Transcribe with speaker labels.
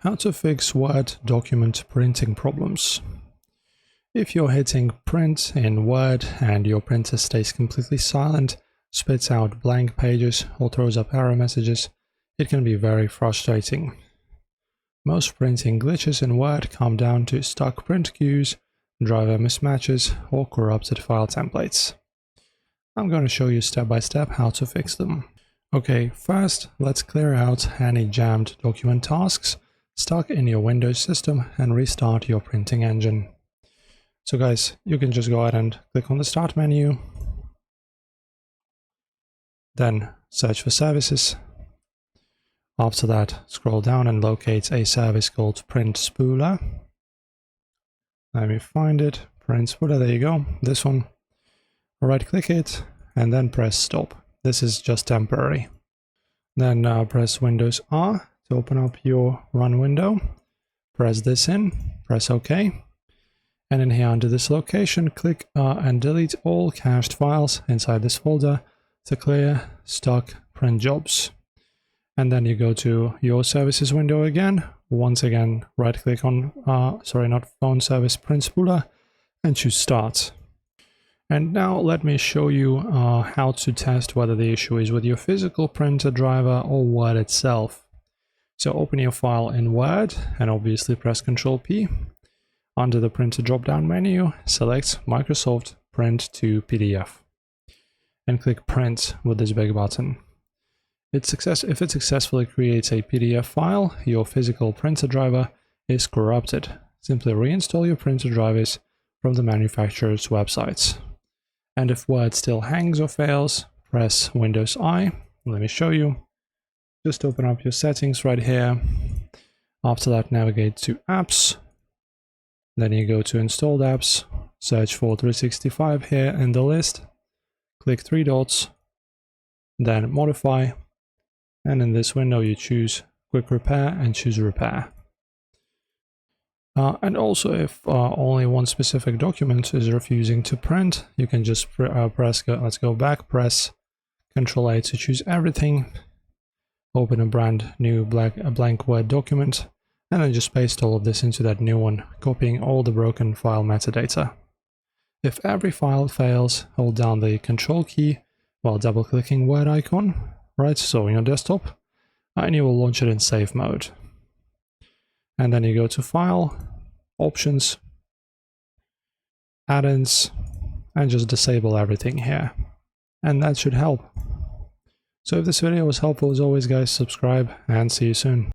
Speaker 1: How to fix Word document printing problems. If you're hitting print in Word and your printer stays completely silent, spits out blank pages or throws up error messages, it can be very frustrating. Most printing glitches in Word come down to stuck print queues, driver mismatches, or corrupted file templates. I'm going to show you step by step how to fix them. Okay, first let's clear out any jammed document tasks stuck in your Windows system and restart your printing engine. So guys, you can just go ahead and click on the Start menu, then search for services. After that, scroll down and locate a service called Print Spooler. Let me find it. Print Spooler, there you go, this one. Right click it and then press stop. This is just temporary. Then press Windows R to open up your run window. Press this in, press OK. And in here under this location, click and delete all cached files inside this folder to clear stuck print jobs. And then you go to your services window again. Once again, right click on, not phone service, Print Spooler, and choose Start. And now let me show you how to test whether the issue is with your physical printer driver or Word itself. So open your file in Word and obviously press Ctrl P. Under the printer drop-down menu, select Microsoft Print to PDF and click Print with this big button. If it successfully creates a PDF file, your physical printer driver is corrupted. Simply reinstall your printer drivers from the manufacturer's websites. And if Word still hangs or fails, press Windows I. Let me show you. Just open up your settings right here. After that, navigate to Apps. Then you go to Installed Apps, search for 365 here in the list. Click three dots, then Modify. And in this window, you choose Quick Repair and choose Repair. And also, if only one specific document is refusing to print, you can just let's go back, press Ctrl A to choose everything, open a brand new blank Word document, and then just paste all of this into that new one, copying all the broken file metadata. If every file fails, hold down the Ctrl key while double-clicking Word icon, right, so on your desktop, and you will launch it in safe mode. And then you go to File, Options, Add-ins, and just disable everything here. And that should help. So if this video was helpful, as always guys, subscribe and see you soon.